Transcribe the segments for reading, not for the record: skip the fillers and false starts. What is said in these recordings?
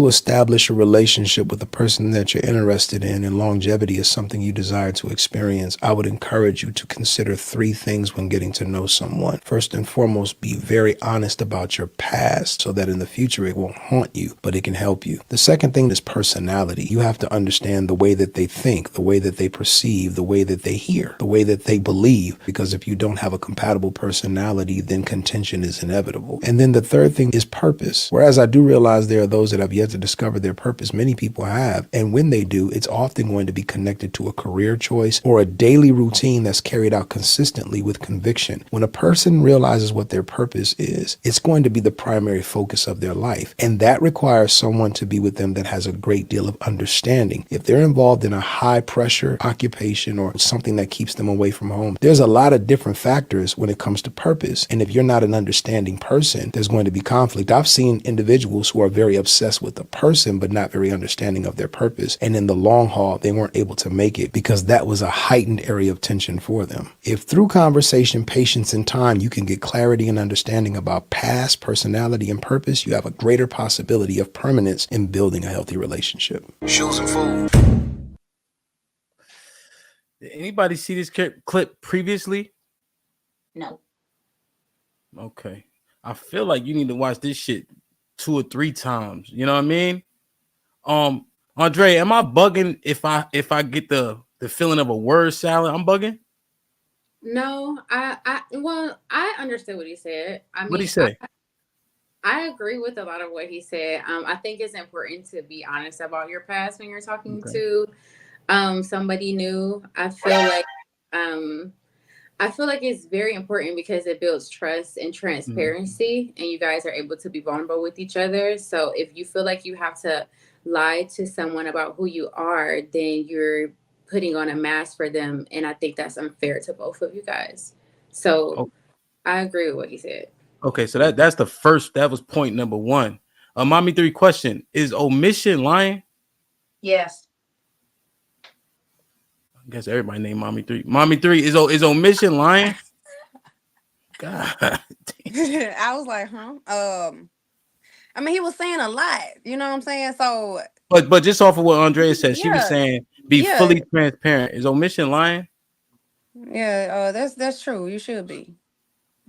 to establish a relationship with the person that you're interested in and longevity is something you desire to experience, I would encourage you to consider 3 things when getting to know someone. First and foremost, be very honest about your past so that in the future it won't haunt you, but it can help you. The second thing is personality. You have to understand the way that they think, the way that they perceive, the way that they hear, the way that they believe, because if you don't have a compatible personality, then contention is inevitable. And then the third thing is purpose. Whereas I do realize there are those that have yet to discover their purpose, many people have, and when they do, it's often going to be connected to a career choice or a daily routine that's carried out consistently with conviction. When a person realizes what their purpose is, it's going to be the primary focus of their life, and that requires someone to be with them that has a great deal of understanding. If they're involved in a high pressure occupation or something that keeps them away from home, there's a lot of different factors when it comes to purpose, and if you're not an understanding person, there's going to be conflict. I've seen individuals who are very obsessed with the person but not very understanding of their purpose, and in the long haul they weren't able to make it because that was a heightened area of tension for them. If through conversation, patience, and time you can get clarity and understanding about past, personality, and purpose, you have a greater possibility of permanence in building a healthy relationship. Shoes and food. Did anybody see this clip previously? No. Okay. I feel like you need to watch this shit 2 or 3 times. You know what I mean? Andre, am I bugging if I get the feeling of a word salad? I'm bugging? No, I understood what he said. I mean, What'd he say? I agree with a lot of what he said. I think it's important to be honest about your past when you're talking to somebody new. I feel like it's very important because it builds trust and transparency, and you guys are able to be vulnerable with each other. So if you feel like you have to lie to someone about who you are, then you're putting on a mask for them, and I think that's unfair to both of you guys. So I agree with what he said. Okay, so that was point number 1. Mommy 3 question: is Omission lying? Yes. I guess everybody named Mommy 3. Mommy 3 is Omission lying? God. I was like, huh? I mean, he was saying a lot, you know what I'm saying? So But just off of what Andrea said, she was saying be fully transparent. Is Omission lying? Yeah, that's true. You should be.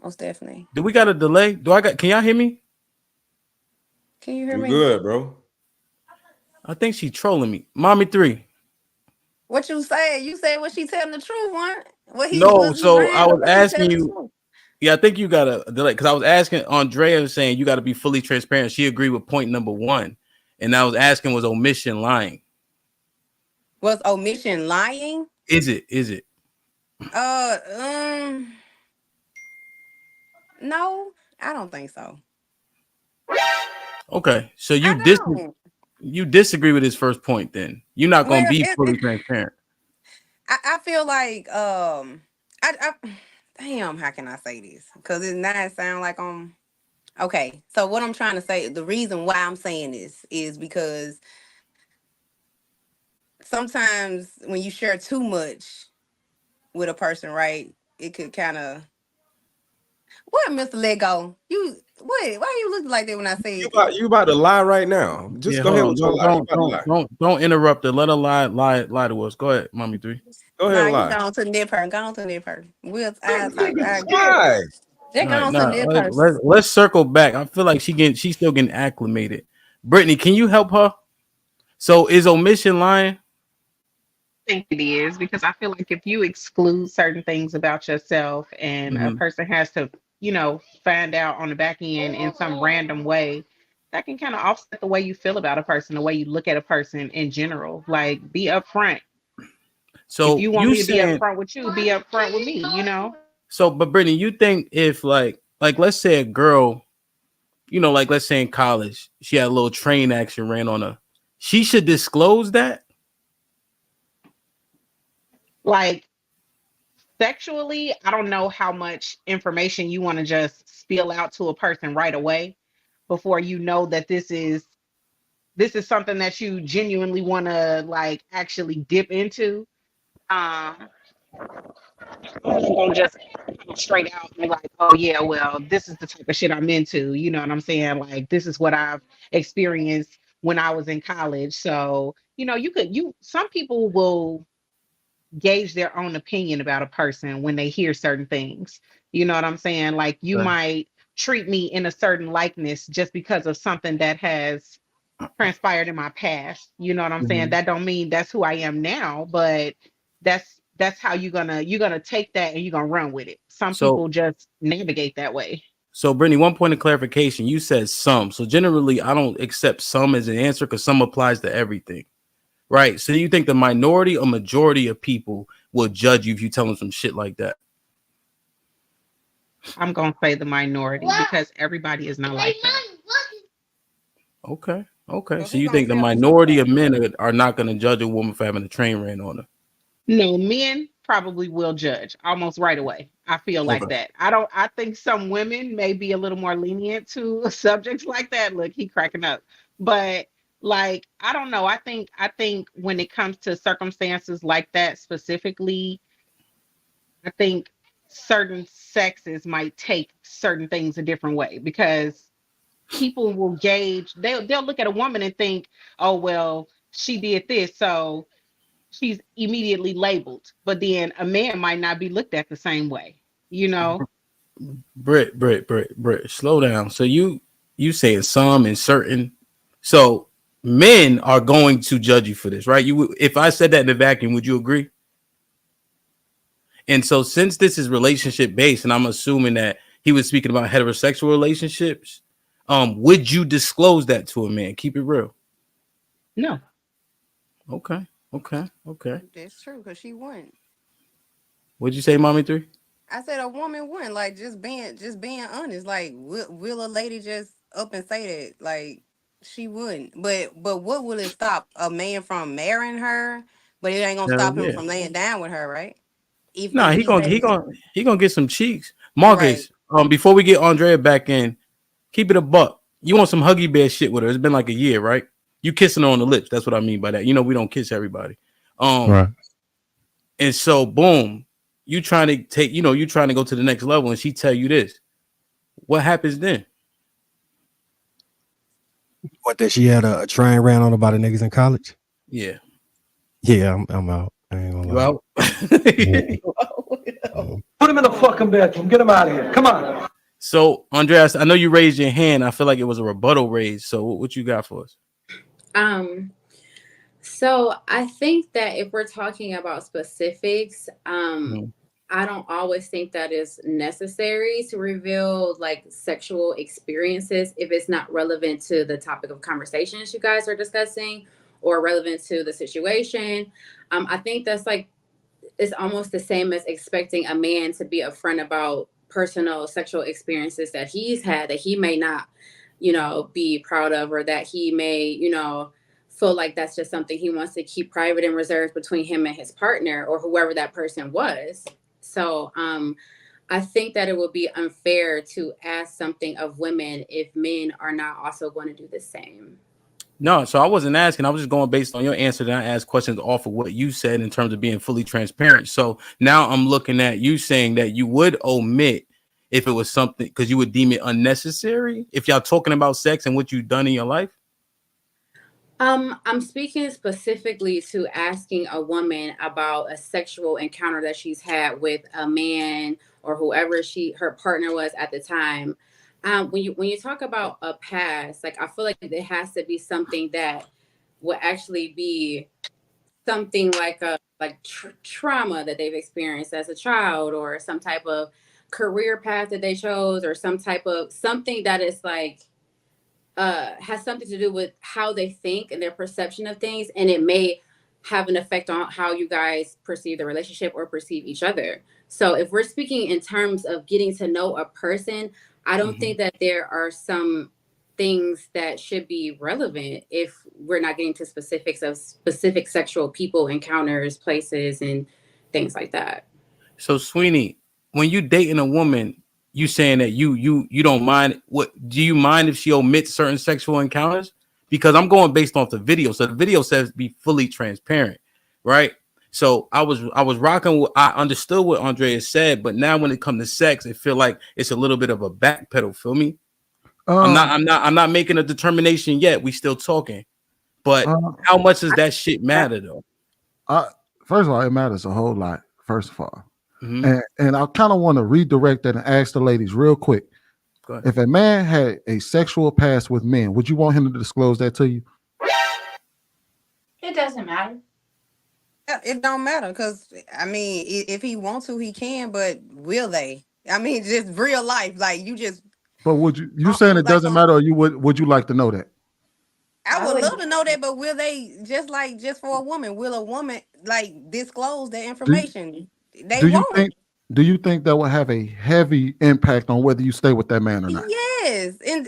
Most definitely. Do we got a delay? Can y'all hear me? Can you hear me? Good, bro. I think she's trolling me. Mommy 3. What you say? You said was she telling the truth, one? I was asking you. Yeah, I think you got a delay because I was asking Andrea saying you got to be fully transparent. She agreed with point number 1, and I was asking was Omission lying? Was Omission lying? Is it? No, I don't think so. Okay, so you disagree with his first point. Then you're not gonna be fully transparent. I feel like damn, how can I say this? Because it not sound like okay. So what I'm trying to say, the reason why I'm saying this is because sometimes when you share too much with a person, right, it could kind of Mr. Lego. Why you look like that when I say you about to lie right now? Just go ahead with your lie. Don't interrupt her. Let her lie to us. Go ahead, Mommy 3. Go ahead and lie. Go on to nip her. We'll let's circle back. I feel like she's still getting acclimated. Brittany, can you help her? So is Omission lying? I think it is, because I feel like if you exclude certain things about yourself and a person has to, find out on the back end in some random way, that can kind of offset the way you feel about a person, the way you look at a person in general. Like, be upfront. So if you want me to be upfront with you, be upfront with me, So, but Brittany, you think if like let's say a girl, like let's say in college, she had a little train action ran on her, she should disclose that? Like, sexually, I don't know how much information you want to just spill out to a person right away before you know that this is something that you genuinely want to like actually dip into. I'm not gonna just straight out and be like, oh yeah, well, this is the type of shit I'm into. You know what I'm saying? Like, this is what I've experienced when I was in college. So, some people will gauge their own opinion about a person when they hear certain things. You know what I'm saying? Like you might treat me in a certain likeness just because of something that has transpired in my past. You know what I'm saying? That don't mean that's who I am now, but that's how you're gonna take that and you're gonna run with it. Some people just navigate that way. So, Brittany, one point of clarification: you said some. So generally, I don't accept some as an answer because some applies to everything, right? So you think the minority or majority of people will judge you if you tell them some shit like that? I'm gonna say the minority because everybody is not like that. Okay. So you think the minority of men are not going to judge a woman for having a train ran on her? No, men probably will judge almost right away. I feel like that. I think some women may be a little more lenient to subjects like that. Look, he cracking up. But like, I don't know. I think when it comes to circumstances like that specifically, I think certain sexes might take certain things a different way because people will gauge, they'll look at a woman and think, oh, well, she did this, so she's immediately labeled. But then a man might not be looked at the same way, Britt, slow down. So you saying some and certain. So men are going to judge you for this, right? If I said that in the vacuum, would you agree? And so since this is relationship based, and I'm assuming that he was speaking about heterosexual relationships, would you disclose that to a man? Keep it real. No. Okay. That's true because she wouldn't. What'd you say, Mommy 3? I said a woman wouldn't, like, just being honest. Like, will a lady just up and say that? Like, she wouldn't. But what will it stop a man from marrying her? But it ain't gonna stop him from laying down with her, right? He gonna get some cheeks. Marcus, right. Before we get Andrea back in, keep it a buck. You want some Huggy Bear shit with her? It's been like a year, right? You kissing her on the lips. That's what I mean by that. We don't kiss everybody. Right. And so, boom, you trying to go to the next level, and she tell you this. What happens then? What, that she had a train ran on about the niggas in college? Yeah. Yeah, I'm out. I ain't gonna lie. Put him in the fucking bedroom. Get him out of here. Come on. So, Andreas, I know you raised your hand. I feel like it was a rebuttal raise. So, what you got for us? So I think that if we're talking about specifics, I don't always think that is necessary to reveal like sexual experiences if it's not relevant to the topic of conversations you guys are discussing or relevant to the situation. I think that's like, it's almost the same as expecting a man to be upfront about personal sexual experiences that he's had that he may not, be proud of, or that he may, feel like that's just something he wants to keep private and reserved between him and his partner or whoever that person was. So I think that it would be unfair to ask something of women if men are not also going to do the same. No, so I wasn't asking. I was just going based on your answer. Then I asked questions off of what you said in terms of being fully transparent. So now I'm looking at you saying that you would omit if it was something because you would deem it unnecessary if y'all talking about sex and what you've done in your life. I'm speaking specifically to asking a woman about a sexual encounter that she's had with a man or whoever her partner was at the time. When you talk about a past, like I feel like it has to be something that would actually be something like trauma that they've experienced as a child, or some type of career path that they chose, or some type of something that is like has something to do with how they think and their perception of things, and it may have an effect on how you guys perceive the relationship or perceive each other. So if we're speaking in terms of getting to know a person, I don't think that there are some things that should be relevant if we're not getting to specifics of specific sexual people, encounters, places, and things like that. So, Sweeney, when you dating a woman, you saying that you don't mind. What do you mind if she omits certain sexual encounters? Because I'm going based off the video. So the video says be fully transparent, right? So I was rocking. I understood what Andrea said, but now when it comes to sex, it feel like it's a little bit of a backpedal. Feel me? I'm not making a determination yet. We still talking. But how much does that shit matter though? First of all, it matters a whole lot. First of all, and I kind of want to redirect that and ask the ladies real quick. If a man had a sexual past with men, would you want him to disclose that to you? It doesn't matter. It don't matter because I mean, if he wants to, he can. But will they? I mean, just real life, like you just. But would you saying it doesn't matter, or would you like to know that? I would love to know that, but will they just for a woman? Will a woman like disclose that information? They won't. Do you think that will have a heavy impact on whether you stay with that man or not? Yes, and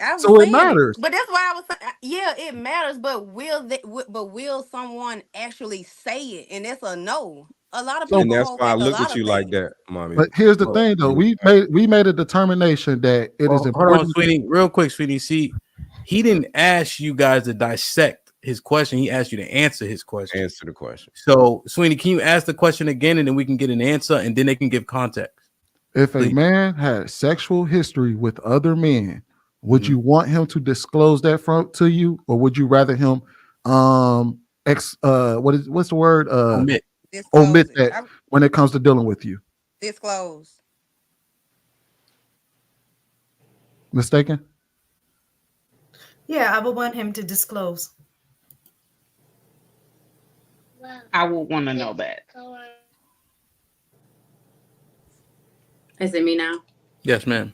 I was so saying it matters. But that's why I was saying, yeah, it matters. But will someone actually say it? And that's a no. A lot of people. And that's why I look at you like that, mommy. But here's the thing, though. We made a determination that it is important. Hold on, Sweetie. Real quick, Sweetie. See, he didn't ask you guys to dissect his question. He asked you to answer his question. Answer the question. So, Sweeney, can you ask the question again, and then we can get an answer, and then they can give context. If a man had sexual history with other men, would you want him to disclose that to you, or would you rather him what's the word? Omit that when it comes to dealing with you? Disclose. Mistaken? Yeah, I would want him to disclose. I would want to know that. Is it me now? Yes, ma'am.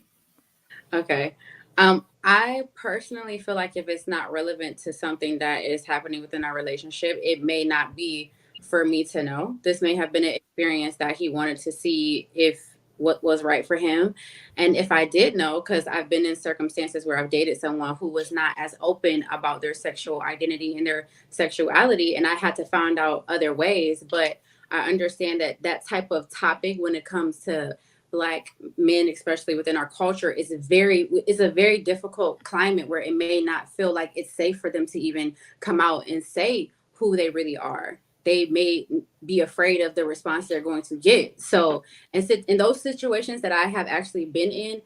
Okay. I personally feel like if it's not relevant to something that is happening within our relationship, it may not be for me to know. This may have been an experience that he wanted to see if what was right for him. And if I did know, because I've been in circumstances where I've dated someone who was not as open about their sexual identity and their sexuality, and I had to find out other ways. But I understand that that type of topic, when it comes to Black men, especially within our culture, is a very difficult climate where it may not feel like it's safe for them to even come out and say who they really are. They may be afraid of the response they're going to get. So, in those situations that I have actually been in,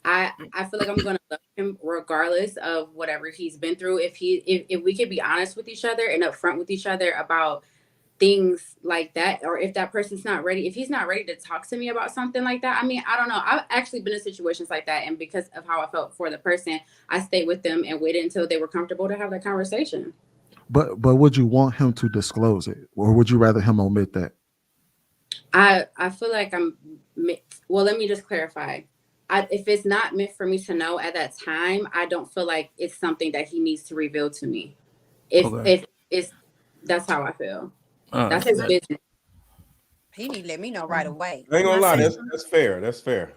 I feel like I'm going to love him regardless of whatever he's been through. If we could be honest with each other and upfront with each other about things like that, or if that person's not ready, if he's not ready to talk to me about something like that, I mean, I don't know. I've actually been in situations like that, and because of how I felt for the person, I stayed with them and waited until they were comfortable to have that conversation. But would you want him to disclose it, or would you rather him omit that? I feel like well, let me just clarify. If it's not meant for me to know at that time, I don't feel like it's something that he needs to reveal to me. If it's that's how I feel. That's his business. He need to let me know right away. I ain't gonna lie, that's fair. That's fair.